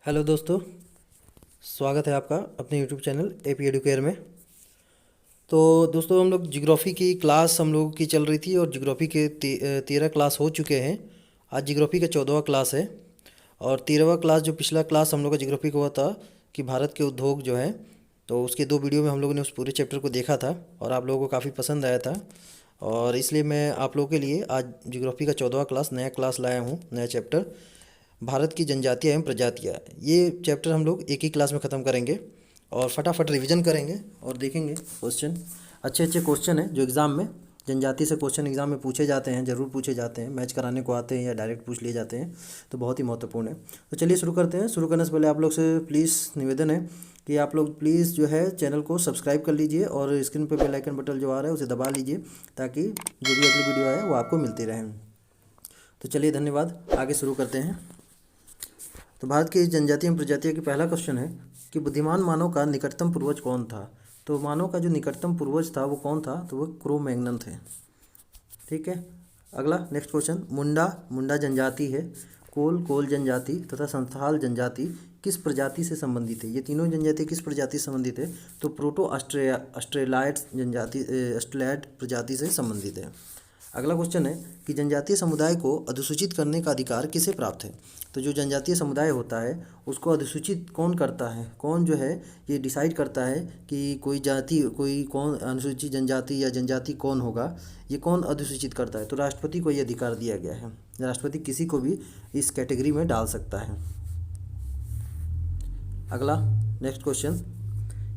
Hello दोस्तों, स्वागत है आपका अपने यूट्यूब चैनल एपी एडुकेयर में। तो दोस्तों, हम लोग जियोग्राफी की क्लास हम लोगों की चल रही थी और जियोग्राफी के 13 क्लास हो चुके हैं। आज जियोग्राफी का 14वां क्लास है। और 13वां क्लास, जो पिछला क्लास हम लोग का जियोग्राफी का हुआ था कि भारत के उद्योग जो है, तो उसके 2 वीडियो में हम लोगों ने उस पूरे चैप्टर को देखा था और आप लोगों को काफ़ी पसंद आया था। और इसलिए मैं आप लोगों के लिए आज जियोग्राफी का 14वां क्लास, नया क्लास लाया हूँ, नया चैप्टर, भारत की जनजातियाँ एवं प्रजातियाँ। ये चैप्टर हम लोग एक ही क्लास में ख़त्म करेंगे और फटाफट रिवीजन करेंगे और देखेंगे क्वेश्चन। अच्छे अच्छे क्वेश्चन हैं जो एग्ज़ाम में, जनजाति से क्वेश्चन एग्ज़ाम में पूछे जाते हैं, ज़रूर पूछे जाते हैं, मैच कराने को आते हैं या डायरेक्ट पूछ लिए जाते हैं, तो बहुत ही महत्वपूर्ण है। तो चलिए शुरू करते हैं। शुरू करने से पहले आप लोग से प्लीज़ निवेदन है कि आप लोग प्लीज़ जो है चैनल को सब्सक्राइब कर लीजिए और स्क्रीन पर बेल आइकन बटन जो आ रहा है उसे दबा लीजिए, ताकि जो भी अगली वीडियो आए वो आपको मिलती रहे। तो चलिए, धन्यवाद। आगे शुरू करते हैं। तो भारत की जनजाति एवं प्रजातियों की पहला क्वेश्चन है कि बुद्धिमान मानव का निकटतम पूर्वज कौन था। तो मानव का जो निकटतम पूर्वज था वो कौन था, तो वो क्रो मैग्नन थे। ठीक है। अगला नेक्स्ट क्वेश्चन, मुंडा जनजाति है, कोल जनजाति तथा संथाल जनजाति किस प्रजाति से संबंधित है। ये तीनों जनजाति किस प्रजाति से संबंधित है, तो प्रोटो ऑस्ट्रेलाइड जनजाति, ऑस्ट्रेलाइड प्रजाति से संबंधित है। अगला क्वेश्चन है कि जनजातीय समुदाय को अधिसूचित करने का अधिकार किसे प्राप्त है। तो जो जनजातीय समुदाय होता है उसको अधिसूचित कौन करता है, कौन जो है ये डिसाइड करता है कि कोई जाति, कोई कौन अनुसूचित जनजाति या जनजाति कौन होगा, ये कौन अधिसूचित करता है। तो राष्ट्रपति को ये अधिकार दिया गया है। राष्ट्रपति किसी को भी इस कैटेगरी में डाल सकता है। अगला नेक्स्ट क्वेश्चन,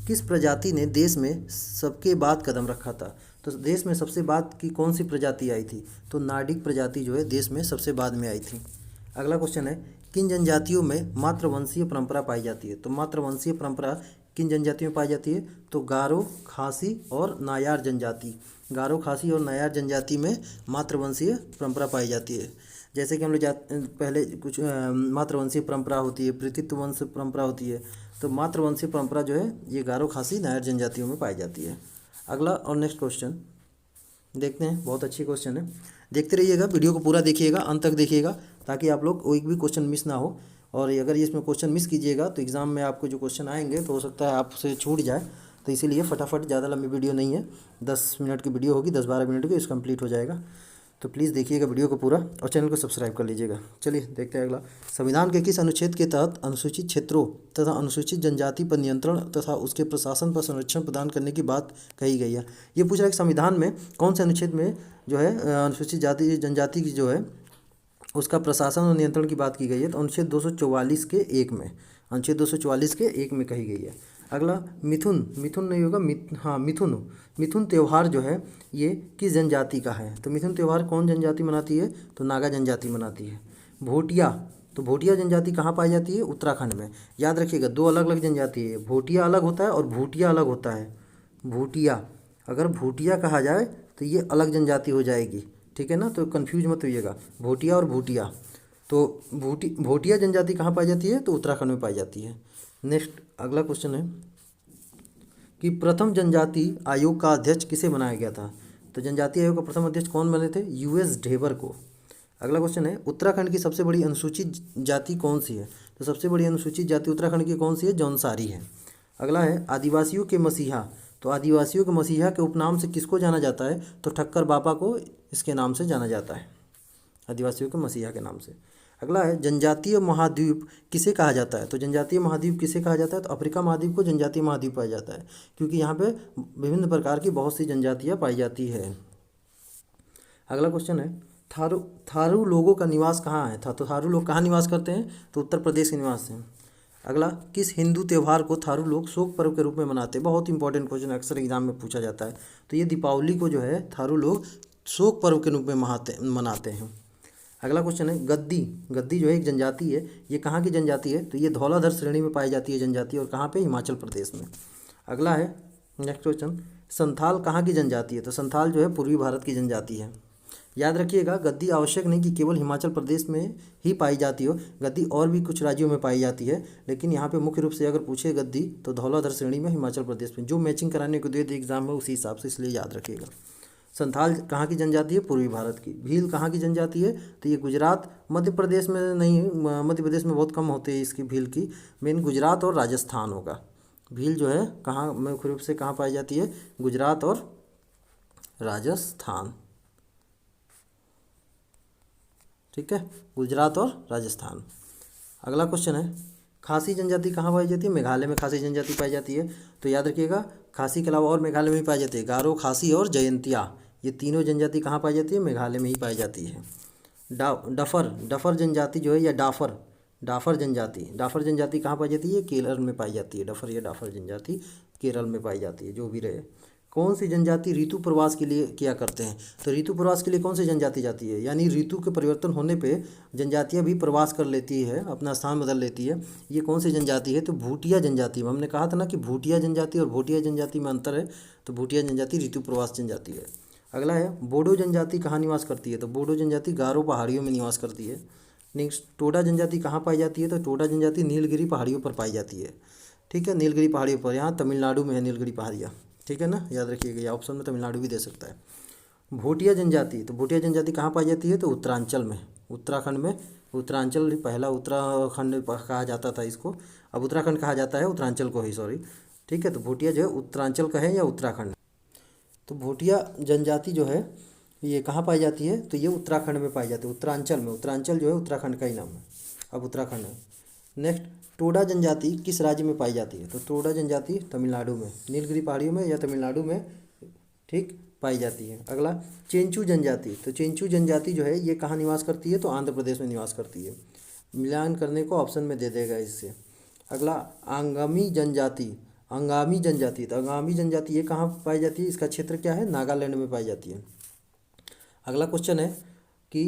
किस प्रजाति ने देश में सबके बाद कदम रखा था। तो देश में सबसे बाद की कौन सी प्रजाति आई थी, तो नार्डिक प्रजाति जो है देश में सबसे बाद में आई थी। अगला क्वेश्चन है, किन जनजातियों में मातृवंशीय परंपरा पाई जाती है। तो मातृवंशीय परंपरा किन जनजातियों में पाई जाती है, तो गारो, खासी और नायार जनजाति। गारो, खासी और नायार जनजाति में मातृवंशीय परंपरा पाई जाती है। जैसे कि हम लोग पहले कुछ मातृवंशीय परंपरा होती है, पृथ्वी वंश परंपरा होती है, तो मातृवंशीय परंपरा जो है ये गारो, खासी, नायर जनजातियों में पाई जाती है। अगला और नेक्स्ट क्वेश्चन देखते हैं, बहुत अच्छी क्वेश्चन है। देखते रहिएगा, वीडियो को पूरा देखिएगा, अंत तक देखिएगा, ताकि आप लोग एक भी क्वेश्चन मिस ना हो। और अगर ये इसमें क्वेश्चन मिस कीजिएगा तो एग्ज़ाम में आपको जो क्वेश्चन आएंगे तो हो सकता है आपसे छूट जाए। तो इसीलिए फटाफट, ज़्यादा लंबी वीडियो नहीं है, 10 मिनट की वीडियो होगी, 10-12 मिनट की, इस कंप्लीट हो जाएगा। तो प्लीज़ देखिएगा वीडियो को पूरा और चैनल को सब्सक्राइब कर लीजिएगा। चलिए देखते हैं अगला, संविधान के किस अनुच्छेद के तहत अनुसूचित क्षेत्रों तथा अनुसूचित जनजाति पर नियंत्रण तथा उसके प्रशासन पर संरक्षण प्रदान करने की बात कही गई है। ये पूछ रहा है कि संविधान में कौन से अनुच्छेद में जो है अनुसूचित जाति जनजाति की जो है उसका प्रशासन और नियंत्रण की बात की गई है। तो अनुच्छेद 244 के 1 में, अनुच्छेद 244 के 1 में कही गई है। अगला, मिथुन नहीं होगा, मिथुन त्यौहार जो है ये किस जनजाति का है। तो मिथुन त्यौहार कौन जनजाति मनाती है, तो नागा जनजाति मनाती है। भोटिया, तो भोटिया जनजाति कहाँ पाई जाती है, उत्तराखंड में। याद रखिएगा, 2 अलग अलग जनजाति है, भोटिया अलग होता है और भूटिया अलग होता है। भूटिया, अगर भूटिया कहा जाए तो ये अलग जनजाति हो जाएगी, ठीक है ना, तो कन्फ्यूज मत होइएगा, भोटिया और भूटिया। तो भोटिया जनजाति कहाँ पाई जाती है, तो उत्तराखंड में पाई जाती है। नेक्स्ट अगला क्वेश्चन है कि प्रथम जनजाति आयोग का अध्यक्ष किसे बनाया गया था। तो जनजाति आयोग का प्रथम अध्यक्ष कौन बने थे, यूएस ढेबर को। अगला क्वेश्चन है, उत्तराखंड की सबसे बड़ी अनुसूचित जाति कौन सी है। तो सबसे बड़ी अनुसूचित जाति उत्तराखंड की कौन सी है, जौनसारी है। अगला है, आदिवासियों के मसीहा। तो आदिवासियों के मसीहा के उपनाम से किसको जाना जाता है, तो ठक्कर बापा को इसके नाम से जाना जाता है, आदिवासियों के मसीहा के नाम से। अगला है, जनजातीय महाद्वीप किसे कहा जाता है। तो जनजातीय महाद्वीप किसे कहा जाता है, तो अफ्रीका महाद्वीप को जनजातीय महाद्वीप पाया जाता है, क्योंकि यहाँ पे विभिन्न प्रकार की बहुत सी जनजातियाँ पाई जाती है। अगला क्वेश्चन है, थारू लोगों का निवास कहाँ है था। तो थारू लोग कहाँ निवास करते हैं, तो उत्तर प्रदेश के निवास हैं। अगला, किस हिंदू त्यौहार को थारू लोग शोक पर्व के रूप में मनाते हैं। बहुत इंपॉर्टेंट क्वेश्चन, अक्सर एग्जाम में पूछा जाता है। तो ये दीपावली को जो है थारू लोग शोक पर्व के रूप में मनाते हैं। अगला क्वेश्चन है, गद्दी जो है एक जनजाति है, ये कहाँ की जनजाति है, तो ये धौलाधर श्रेणी में पाई जाती है जनजाति, और कहाँ पे, हिमाचल प्रदेश में। अगला है नेक्स्ट क्वेश्चन, संथाल कहाँ की जनजाति है। तो संथाल जो है पूर्वी भारत की जनजाति है। याद रखिएगा, गद्दी आवश्यक नहीं कि केवल हिमाचल प्रदेश में ही पाई जाती हो, गद्दी और भी कुछ राज्यों में पाई जाती है, लेकिन यहाँ पे मुख्य रूप से अगर पूछे गद्दी तो धौलाधर श्रेणी में हिमाचल प्रदेश में। जो मैचिंग कराने को दे एग्जाम में उसी हिसाब से, इसलिए याद रखिएगा। संथाल कहाँ की जनजाति है? पूर्वी भारत की। भील कहाँ की जनजाति है? तो ये गुजरात, मध्य प्रदेश में नहीं, मध्य प्रदेश में बहुत कम होते हैं इसकी भील की, मेन गुजरात और राजस्थान होगा। भील जो है कहाँ मुख्य रूप से कहाँ पाई जाती है? गुजरात और राजस्थान। ठीक है, गुजरात और राजस्थान। अगला क्वेश्चन है, खासी जनजाति कहाँ पाई जाती है? मेघालय में खासी जनजाति पाई जाती है। तो याद रखिएगा, खासी के अलावा और मेघालय में ही पाई जाती है। गारो, खासी और जयंतिया, ये तीनों जनजाति कहाँ पाई जाती है? मेघालय में ही पाई जाती है। डफर जनजाति जो है, या डाफर जनजाति कहाँ पाई जाती है? केरल में पाई जाती है। डफर या डाफर जनजाति केरल में पाई जाती है। जो भी रहे, कौन सी जनजाति ऋतु प्रवास के लिए किया करते हैं? तो ऋतु प्रवास के लिए कौन सी जनजाति जाती है? यानी ऋतु के परिवर्तन होने पे जनजातियां भी प्रवास कर लेती है, अपना स्थान बदल लेती है। ये कौन सी जनजाति है? तो भूटिया जनजाति। हमने कहा था ना कि भूटिया जनजाति और भोटिया जनजाति में अंतर है, तो भूटिया जनजाति ऋतु प्रवास जनजाति है। अगला है, बोडो जनजाति कहाँ निवास करती है? तो बोडो जनजाति गारो पहाड़ियों में निवास करती है। नेक्स्ट, टोडा जनजाति कहाँ पाई जाती है? तो टोडा जनजाति नीलगिरी पहाड़ियों पर पाई जाती है। ठीक है, नीलगिरी पहाड़ियों पर, यहाँ तमिलनाडु में है नीलगिरी पहाड़ियाँ। ठीक है ना, याद रखिएगा, या ऑप्शन में तमिलनाडु भी दे सकता है। भोटिया जनजाति, तो भोटिया जनजाति कहाँ पाई जाती है? तो उत्तरांचल में, उत्तराखंड में। उत्तरांचल पहला उत्तराखंड कहा जाता था इसको, अब उत्तराखंड कहा जाता है, उत्तरांचल को ही, सॉरी। ठीक है, तो भोटिया जो है उत्तरांचल का है या उत्तराखंड? तो भोटिया जनजाति जो है ये कहाँ पाई जाती है? तो ये उत्तराखंड में पाई जाती है, उत्तरांचल में। उत्तरांचल जो है उत्तराखंड का ही नाम है, अब उत्तराखंड है। नेक्स्ट, टोडा जनजाति किस राज्य में पाई जाती है? तो टोडा जनजाति तमिलनाडु में, नीलगिरी पहाड़ियों में या तमिलनाडु में, ठीक, पाई जाती है। अगला, चेंचू जनजाति, तो चेंचू जनजाति जो है ये कहाँ निवास करती है? तो आंध्र प्रदेश में निवास करती है। मिलान करने को ऑप्शन में दे देगा इससे। अगला, अंगामी जनजाति, तो अंगामी जनजाति ये कहाँ पाई जाती है? इसका क्षेत्र क्या है? नागालैंड में पाई जाती है। अगला क्वेश्चन है कि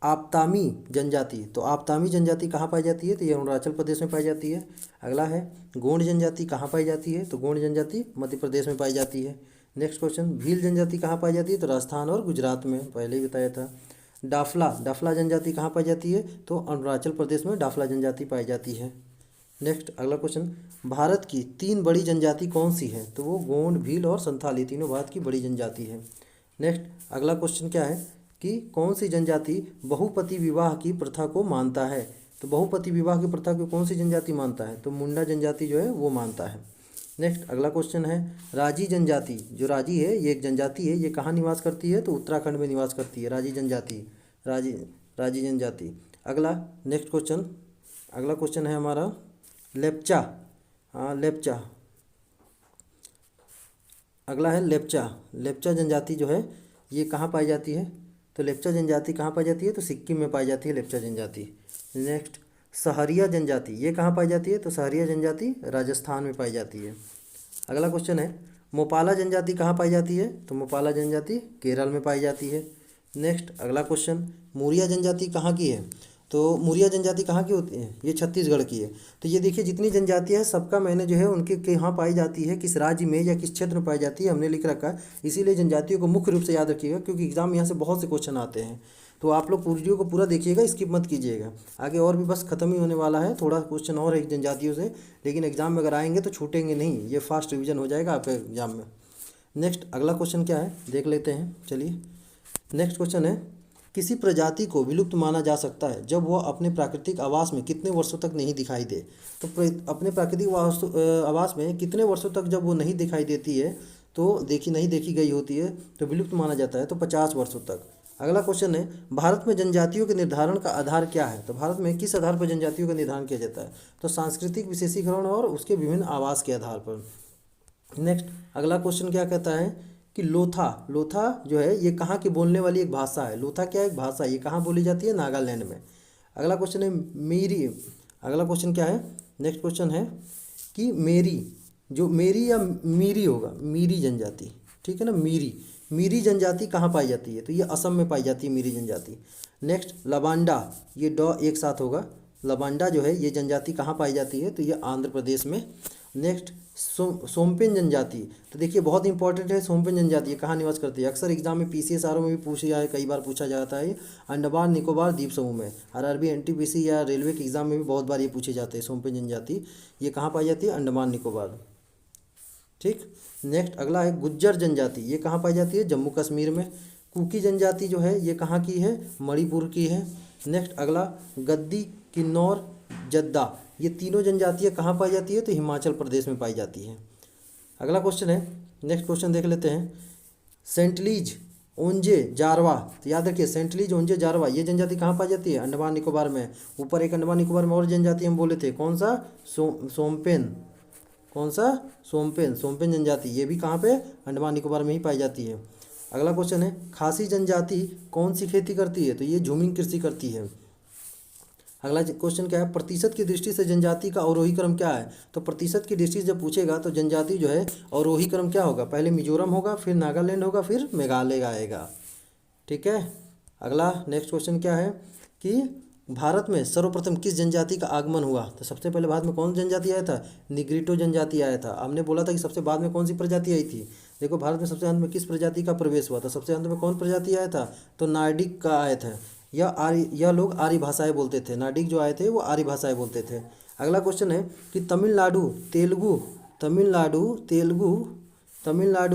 आपतामी जनजाति, तो आपतामी जनजाति कहाँ पाई जाती है? तो ये अरुणाचल प्रदेश में पाई जाती है। अगला है, गोंड जनजाति कहाँ पाई जाती है? तो गोंड जनजाति मध्य प्रदेश में पाई जाती है। नेक्स्ट क्वेश्चन, भील जनजाति कहाँ पाई जाती है? तो राजस्थान और गुजरात में, पहले ही बताया था। डाफला जनजाति कहाँ पाई जाती है? तो अरुणाचल प्रदेश में डाफला जनजाति पाई जाती है। नेक्स्ट अगला क्वेश्चन, भारत की 3 बड़ी जनजाति कौन सी है? तो वो गोंड, भील और संथाली, तीनों भारत की बड़ी जनजाति है। नेक्स्ट अगला क्वेश्चन क्या है कि कौन सी जनजाति बहुपति विवाह की प्रथा को मानता है? तो बहुपति विवाह की प्रथा को कौन सी जनजाति मानता है? तो मुंडा जनजाति जो है वो मानता है। नेक्स्ट अगला क्वेश्चन है, राजी जनजाति, जो राजी है ये एक जनजाति है, ये कहाँ निवास करती है? तो उत्तराखंड में निवास करती है राजी जनजाति, राजी जनजाति। अगला नेक्स्ट क्वेश्चन, अगला क्वेश्चन है हमारा लेप्चा, लेप्चा। अगला है लेप्चा जनजाति जो है ये कहाँ पाई जाती है? तो लेप्चा जनजाति कहाँ पाई जाती है? तो सिक्किम में पाई जाती है लेप्चा जनजाति। नेक्स्ट, सहरिया जनजाति ये कहाँ पाई जाती है? तो सहरिया जनजाति राजस्थान में पाई जाती है। अगला क्वेश्चन है, मोपाला जनजाति कहाँ पाई जाती है? तो मोपाला जनजाति केरल में पाई जाती है। नेक्स्ट अगला क्वेश्चन, मुरिया जनजाति कहाँ की है? तो मुरिया जनजाति कहाँ की होती है? ये छत्तीसगढ़ की है। तो ये देखिए जितनी जनजातियाँ हैं सबका मैंने जो है उनके कहाँ पाई जाती है, किस राज्य में या किस क्षेत्र में पाई जाती है, हमने लिख रखा है। इसीलिए जनजातियों को मुख्य रूप से याद रखिएगा, क्योंकि एग्जाम यहाँ से बहुत से क्वेश्चन आते हैं। तो आप लोग वीडियो को पूरा देखिएगा, स्किप मत कीजिएगा। आगे और भी बस खत्म ही होने वाला है, थोड़ा क्वेश्चन और है जनजातियों से, लेकिन एग्जाम में अगर आएंगे तो छूटेंगे नहीं, ये फास्ट रिविजन हो जाएगा आपके एग्जाम में। नेक्स्ट अगला क्वेश्चन क्या है देख लेते हैं, चलिए। नेक्स्ट क्वेश्चन है, किसी प्रजाति को विलुप्त माना जा सकता है जब वह अपने प्राकृतिक आवास में कितने वर्षों तक नहीं दिखाई दे? तो अपने प्राकृतिक आवास में कितने वर्षों तक जब वो नहीं दिखाई देती है, तो नहीं देखी गई होती है, तो विलुप्त माना जाता है, तो 50 वर्षों तक। अगला क्वेश्चन है, भारत में जनजातियों के निर्धारण का आधार क्या है? तो भारत में किस आधार पर जनजातियों का निर्धारण किया जाता है? तो सांस्कृतिक विशेषीकरण और उसके विभिन्न आवास के आधार पर। नेक्स्ट अगला क्वेश्चन क्या कहता है कि लोथा जो है ये कहाँ की बोलने वाली एक भाषा है? लोथा क्या है? एक भाषा, ये कहाँ बोली जाती है? नागालैंड में। अगला क्वेश्चन है मीरी, अगला क्वेश्चन क्या है? नेक्स्ट क्वेश्चन है कि मेरी या मीरी होगा, मीरी जनजाति, ठीक है ना, मीरी जनजाति कहाँ पाई जाती है? तो ये असम में पाई जाती है मीरी जनजाति। नेक्स्ट लबांडा, ये डॉ एक साथ होगा, लबांडा जो है ये जनजाति कहाँ पाई जाती है? तो ये आंध्र प्रदेश में। नेक्स्ट सोमपेन जनजाति, तो देखिए बहुत इंपॉर्टेंट है सोमपेन जनजाति, ये कहाँ निवास करती है? अक्सर एग्जाम में PCSRO में भी पूछा है, कई बार पूछा जाता है। अंडमान निकोबार द्वीप समूह में, RRB NTPC या रेलवे के एग्जाम में भी बहुत बार ये पूछे जाते हैं। सोमपेन जनजाति ये कहाँ पाई जाती है? अंडमान निकोबार। ठीक। नेक्स्ट अगला है गुज्जर जनजाति, ये कहाँ पाई जाती है? जम्मू कश्मीर में। कुकी जनजाति जो है ये कहाँ की है? मणिपुर की है। नेक्स्ट अगला गद्दी, किन्नौर, जद्दा, ये तीनों जनजातियाँ कहाँ पाई जाती है? तो हिमाचल प्रदेश में पाई जाती है। अगला क्वेश्चन है, नेक्स्ट क्वेश्चन देख लेते हैं। सेंटलीज, ओंजे, जारवा, तो याद रखिए सेंटलीज, ओंजे, जारवा ये जनजाति कहाँ पाई जाती है? अंडमान निकोबार में। ऊपर एक अंडमान निकोबार में और जनजाति हम बोले थे, कौन सा? सोमपेन, कौन सा? सोमपेन, सोमपेन जनजाति, ये भी कहाँ पे? अंडमान निकोबार में ही पाई जाती है। अगला क्वेश्चन है खासी जनजाति कौन सी खेती करती है? तो ये झूमिंग कृषि करती है। अगला क्वेश्चन क्या है? प्रतिशत की दृष्टि से जनजाति का अवरोही क्रम क्या है? तो प्रतिशत की दृष्टि से जब पूछेगा तो जनजाति जो है अवरोही क्रम क्या होगा? पहले मिजोरम होगा, फिर नागालैंड होगा, फिर मेघालय आएगा। ठीक है। अगला नेक्स्ट क्वेश्चन क्या है कि भारत में सर्वप्रथम किस जनजाति का आगमन हुआ? तो सबसे पहले भारत में कौन जनजाति आया था? निग्रिटो जनजाति आया था। हमने बोला था कि सबसे बाद में कौन सी प्रजाति आई थी? देखो भारत में सबसे अंत में किस प्रजाति का प्रवेश हुआ था? सबसे अंत में कौन प्रजाति आया था? तो नार्डिक का आया था। यह लोग आर्य भाषाएं बोलते थे। नार्डिक जो आए थे वो आर्य भाषाएं बोलते थे। अगला क्वेश्चन है कि तमिलनाडु,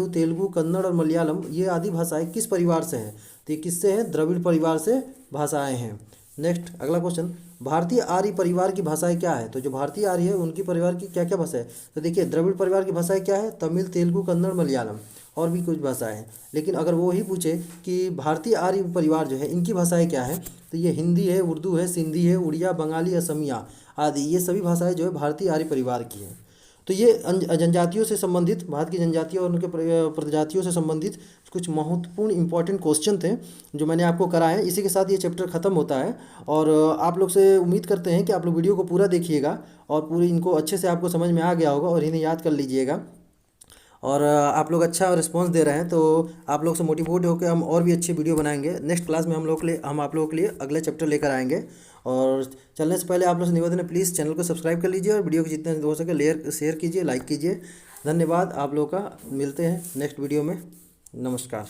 तेलुगु, कन्नड़ और मलयालम ये आदि भाषाएं किस परिवार से हैं? तो ये किससे हैं? द्रविड़ परिवार से भाषाएं हैं। नेक्स्ट अगला क्वेश्चन, भारतीय आर्य परिवार की भाषाएं क्या है? तो जो भारतीय आर्य है उनकी परिवार की क्या क्या भाषा है? तो देखिए द्रविड़ परिवार की भाषाएं क्या है? तमिल, तेलुगु, कन्नड़, मलयालम और भी कुछ भाषाएं हैं। लेकिन अगर वो ही पूछे कि भारतीय आर्य परिवार जो है इनकी भाषाएं क्या है, तो ये हिंदी है, उर्दू है, सिंधी है, उड़िया, बंगाली, असमिया आदि, ये सभी भाषाएं जो है भारतीय आर्य परिवार की हैं। तो ये जनजातियों से संबंधित, भारत की जनजातियों और उनके प्रजातियों से संबंधित कुछ महत्वपूर्ण इंपॉर्टेंट क्वेश्चन थे जो मैंने आपको कराए हैं। इसी के साथ ये चैप्टर ख़त्म होता है और आप लोग से उम्मीद करते हैं कि आप लोग वीडियो को पूरा देखिएगा और पूरी इनको अच्छे से आपको समझ में आ गया होगा और इन्हें याद कर लीजिएगा। और आप लोग अच्छा रिस्पांस दे रहे हैं तो आप लोग से मोटिवेट होकर हम और भी अच्छे वीडियो बनाएंगे। नेक्स्ट क्लास में हम आप लोगों के लिए अगले चैप्टर लेकर आएंगे। और चलने से पहले आप लोग से निवेदन है प्लीज़ चैनल को सब्सक्राइब कर लीजिए और वीडियो को जितने हो सके शेयर कीजिए, लाइक कीजिए। धन्यवाद आप लोगों का। मिलते हैं नेक्स्ट वीडियो में। नमस्कार।